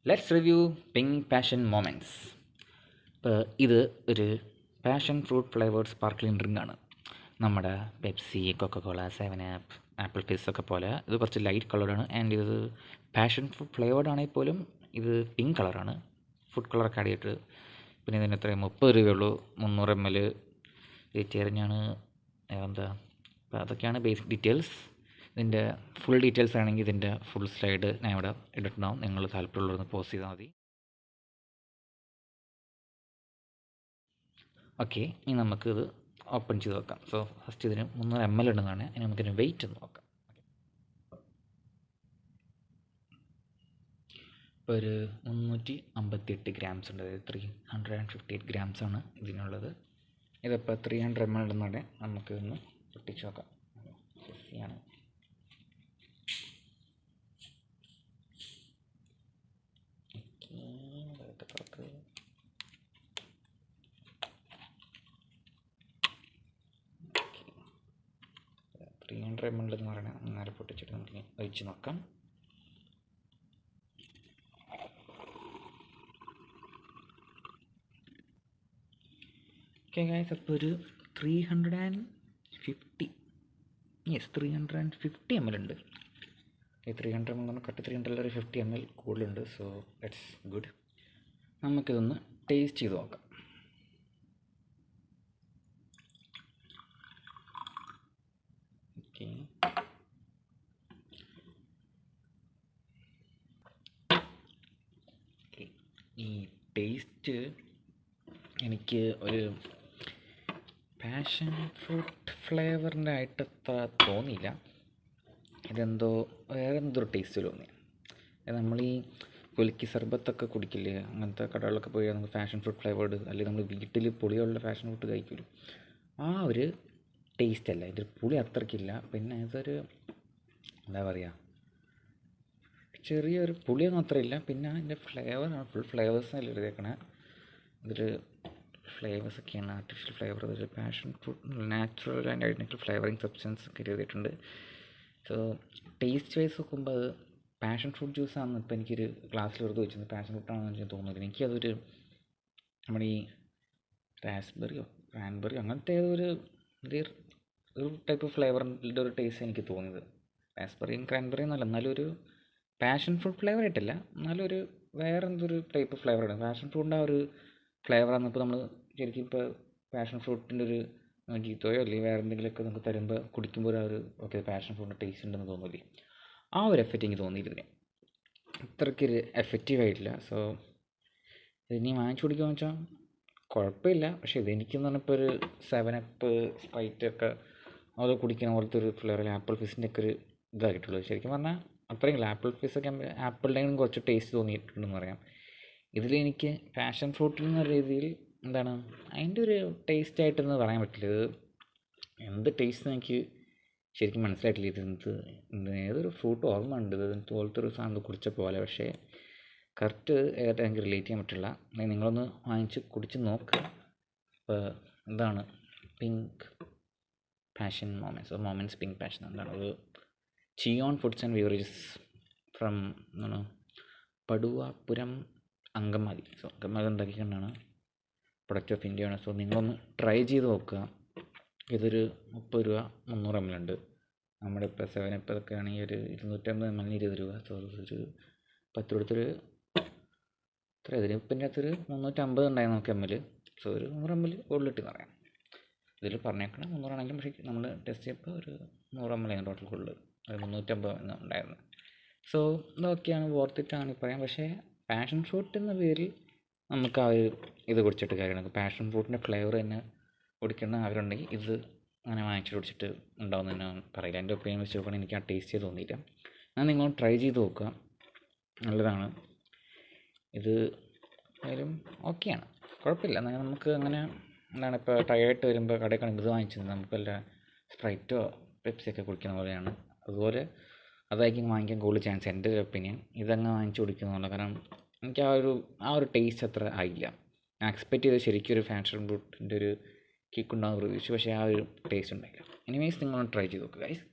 Let's review pink passion moments. ഇപ്പോൾ ഇത് ഒരു passion fruit flavoured sparkling drink ആണ്. നമ്മുടെ Pepsi, Coca Cola, 7up, apple Fizz ഒക്കെ പോലെ ഇത് കുറച്ച് ലൈറ്റ് കളറാണ്. ആൻഡ് ഇത് പാഷൻ ഫ്രൂട്ട് ഫ്ലേവേർഡ് ആണെങ്കിൽ പോലും ഇത് പിങ്ക് കളറാണ്, ഫുഡ് കളറൊക്കെ ആഡിയിട്ട്. പിന്നെ ഇതിന് എത്ര 30 രൂപയുള്ളൂ. 300 ml റേറ്റ് എന്താ. അപ്പോൾ അതൊക്കെയാണ് ബേസിക് ഡീറ്റെയിൽസ്. ഇതിൻ്റെ ഫുൾ ഡീറ്റെയിൽസ് ആണെങ്കിൽ ഇതിൻ്റെ ഫുൾ സ്ലൈഡ് ഞാൻ ഇവിടെ ഇട്ടിട്ടുണ്ടാവും. നിങ്ങൾ താല്പര്യമുള്ളവരൊന്ന് പോസ്റ്റ് ചെയ്താൽ മതി. ഓക്കെ, ഇനി നമുക്കിത് ഓപ്പൺ ചെയ്ത് നോക്കാം. സോ ഫസ്റ്റ് ഇതിന് 300 ml ഉണ്ടെന്നാണ്. ഇനി നമുക്കിതിന് വെയിറ്റ് ഒന്ന് നോക്കാം. ഇപ്പോൾ ഒരു 358 ഗ്രാംസ് ഉണ്ട്. അതായത് 358 ഗ്രാംസ് ആണ് ഇതിനുള്ളത്. ഇതിപ്പോൾ 300 ml ഉണ്ടെന്നാണ്. നമുക്കിതൊന്ന് പൊട്ടിച്ച് നോക്കാം. ആണ് പുറത്ത് 300 ml എന്ന് പറയുന്നത് നേരെ പൊട്ടിച്ചിട്ട് നമുക്ക് ഒഴിച്ച് നോക്കാം. ഓക്കെ ഗൈസ്, അപ്പോൾ ഒരു 350 ml ഉണ്ട്. ഈ 300 ml എന്ന് കട്ട് 300 ഒരു 50 ml കൂടുതലുണ്ട്. So that's good. നമുക്കിതൊന്ന് ടേസ്റ്റ് ചെയ്ത് നോക്കാം. ഓക്കെ, ഈ ടേസ്റ്റ് എനിക്ക് ഒരു പാഷൻ ഫ്രൂട്ട് ഫ്ലേവറിൻ്റെ ആയിട്ട് അത്ര തോന്നിയില്ല. ഇതെന്തോ വേറെ എന്തോ ടേസ്റ്റ് തോന്നി. നമ്മൾ ഈ കുലുക്കി സർബത്തൊക്കെ കുടിക്കില്ലേ, അങ്ങനത്തെ കടകളിലൊക്കെ പോയി നമുക്ക് പാഷൻ ഫ്രൂട്ട് ഫ്ലേവേർഡ്, അല്ലെങ്കിൽ നമ്മൾ വീട്ടിൽ പുളിയുള്ള പാഷൻ ഫ്രൂട്ട് കഴിക്കില്ല, ആ ഒരു ടേസ്റ്റ് അല്ല. ഇതിൽ പുളി അത്രയ്ക്കില്ല. പിന്നെ ഇതൊരു എന്താ പറയുക, ചെറിയൊരു പുളിയൊന്നും അത്രയില്ല. പിന്നെ അതിൻ്റെ ഫ്ലേവറാണ്, ഫുൾ ഫ്ലേവേഴ്സാണ് എഴുതിയേക്കണേ. ഇതിൽ ഫ്ലേവേഴ്സൊക്കെയാണ് ആർട്ടിഫിഷ്യൽ ഫ്ലേവർ. ഇതിൽ passion fruit natural and identical flavouring substance ഒക്കെ എഴുതിയിട്ടുണ്ട്. സോ ടേസ്റ്റ് വൈസ് നോക്കുമ്പോൾ അത് പാഷൻ ഫ്രൂട്ട് ജ്യൂസാണെന്ന് ഇപ്പോൾ എനിക്കൊരു ഗ്ലാസ്സിൽ വെറുതെ വെച്ചത് പാഷൻ ഫ്രൂട്ടാണെന്ന് എനിക്ക് തോന്നുന്നില്ല. എനിക്കതൊരു നമ്മുടെ ഈ റാസ്ബെറിയോ ക്രാൻബെറിയോ അങ്ങനത്തെ ഏതൊരു ടൈപ്പ് ഓഫ് ഫ്ലേവറിൻ്റെ ഒരു ടേസ്റ്റ് എനിക്ക് തോന്നിയത്. റാസ്ബെറിയും ക്രാൻബെറിയും എന്നല്ല, എന്നാലും ഒരു പാഷൻ ഫ്രൂട്ട് ഫ്ലേവർ ആയിട്ടല്ല, എന്നാലും ഒരു വേറെ എന്തൊരു ടൈപ്പ് ഫ്ലേവറാണ്. പാഷൻ ഫ്രൂട്ടിൻ്റെ ആ ഒരു ഫ്ലേവറാണ്. ഇപ്പോൾ നമ്മൾ ശരിക്കും ഇപ്പോൾ പാഷൻ ഫ്രൂട്ടിൻ്റെ ഒരു ജീത്തോയോ അല്ലെങ്കിൽ വേറെ എന്തെങ്കിലുമൊക്കെ നമുക്ക് തരുമ്പോൾ കുടിക്കുമ്പോൾ ആ ഒരു ഓക്കെ പാഷൻ ഫ്രൂട്ടിൻ്റെ ടേസ്റ്റ് ഉണ്ടെന്ന് തോന്നില്ലേ, ആ ഒരു എഫക്റ്റ് എനിക്ക് തോന്നിയിട്ടില്ല. അത്രയ്ക്കൊരു എഫക്റ്റീവായിട്ടില്ല. സോ ഇതിനി വാങ്ങിച്ചു കുടിക്കുകയെന്ന് വെച്ചാൽ കുഴപ്പമില്ല. പക്ഷേ ഇതെനിക്കെന്ന് പറഞ്ഞപ്പോൾ ഒരു 7up, സ്പ്രൈറ്റൊക്കെ അത് കുടിക്കുന്ന പോലത്തെ ഒരു ഫ്ലേവറിൽ ആപ്പിൾ ഫിസിൻ്റെ ഒക്കെ ഒരു ഇതായിട്ടുള്ളൂ. ശരിക്കും പറഞ്ഞാൽ അത്രയും ആപ്പിൾ ഫിസൊക്കെ ആപ്പിളിൻ്റെ കുറച്ച് ടേസ്റ്റ് തോന്നിയിട്ടുണ്ടെന്ന് പറയാം. ഇതിലെനിക്ക് പാഷൻ ഫ്രൂട്ടിൽ എന്ന രീതിയിൽ എന്താണ് അതിൻ്റെ ഒരു ടേസ്റ്റ് ആയിട്ടെന്ന് പറയാൻ പറ്റില്ല. ഇത് എന്ത് ടേസ്റ്റ് എനിക്ക് ശരിക്കും മനസ്സിലായിട്ടില്ല. ഇത് ഏതൊരു ഫ്രൂട്ട് ഓർമ്മ ഉണ്ട്, ഇത് പോലത്തെ ഒരു സാധനം കുടിച്ച പോലെ. പക്ഷേ കറക്റ്റ് ഏതായിട്ട് എനിക്ക് റിലേറ്റ് ചെയ്യാൻ പറ്റില്ല. നിങ്ങളൊന്ന് വാങ്ങിച്ച് കുടിച്ച് നോക്കുക. ഇപ്പോൾ എന്താണ് pink passion moments pink passion എന്താണ് അത് ചിയോൺ ഫുഡ്സ് ആൻഡ് ബീവറേജസ് ഫ്രം എന്താണ് പടുവാപുരം അങ്കമാലി. സോ അങ്കമാലി ഉണ്ടാക്കിക്കൊണ്ടാണ് പ്രൊഡക്റ്റ് ഓഫ് ഇന്ത്യയാണ്. സോ നിങ്ങളൊന്ന് ട്രൈ ചെയ്ത് നോക്കുക. ഇതൊരു 30 രൂപ 300 ml ഉണ്ട്. നമ്മുടെ ഇപ്പോൾ 7up ഒക്കെ ആണെങ്കിൽ ഒരു 250 ml 20 രൂപ. സോ ഒരു 10 കൊടുത്തൊരു എത്ര ഇതിനിപ്പം അകത്തൊരു 350 ഉണ്ടായിരുന്നു നമുക്ക് ml. സോ ഒരു 100 ml കൂടുതലിട്ട് പറയാം. ഇതിൽ പറഞ്ഞേക്കണം 300 ആണെങ്കിലും, പക്ഷേ നമ്മൾ ടെസ്റ്റ് ചെയ്തപ്പോൾ ഒരു 100 ml ആയിരുന്നു ടോട്ടൽ കൂടുതൽ, ഒരു 350 ഉണ്ടായിരുന്നു. സോ ഇതൊക്കെയാണ് വർത്തിട്ടാണ് പറയാം. പക്ഷേ പാഷൻ ഫ്രൂട്ട് എന്ന പേരിൽ നമുക്ക് ആ ഒരു ഇത് കുടിച്ചിട്ട് കാര്യമാണ്. പാഷൻ ഫ്രൂട്ടിൻ്റെ ഫ്ലേവർ തന്നെ കുടിക്കുന്ന അവരുണ്ടെങ്കിൽ ഇത് അങ്ങനെ വാങ്ങിച്ചിട്ട് കുടിച്ചിട്ട് ഉണ്ടാവുമെന്ന് തന്നെ പറയില്ല. എൻ്റെ ഒപ്പീനിയൻ വെച്ച് നോക്കുകയാണെങ്കിൽ എനിക്ക് ആ ടേസ്റ്റ് തോന്നിയില്ല. ഞാൻ നിങ്ങൾ ട്രൈ ചെയ്ത് നോക്കുക, നല്ലതാണ്. ഇത് ആയാലും ഓക്കെയാണ്, കുഴപ്പമില്ല. എന്നാൽ നമുക്ക് അങ്ങനെ എന്താണ് ഇപ്പോൾ ടയേർഡ് വരുമ്പോൾ കടയിൽ കണ്ട് ഇത് വാങ്ങിച്ചത് നമുക്ക് വല്ല സ്പ്രൈറ്റോ പെപ്സിയൊക്കെ കുടിക്കുന്ന പോലെയാണ്. അതുപോലെ അതായിരിക്കും വാങ്ങിക്കാൻ കൂടുതൽ ചാൻസ്, എൻ്റെ ഒരു ഒപ്പീനിയൻ. ഇതങ്ങ് വാങ്ങിച്ച് കുടിക്കുന്നുള്ളൂ. കാരണം എനിക്ക് ആ ഒരു ടേസ്റ്റ് അത്ര ആയില്ല. ഞാൻ എക്സ്പെക്റ്റ് ചെയ്തത് ശരിക്കും ഒരു പാഷൻ ഫ്രൂട്ടിൻ്റെ ഒരു കിക്ക് ഉണ്ടാകുന്ന പ്രതീക്ഷിച്ചു, പക്ഷേ ആ ഒരു ടേസ്റ്റ് ഉണ്ടായില്ല. എനിവേസ് നിങ്ങളൊന്ന് ട്രൈ ചെയ്ത് നോക്കുക ഗൈസ്.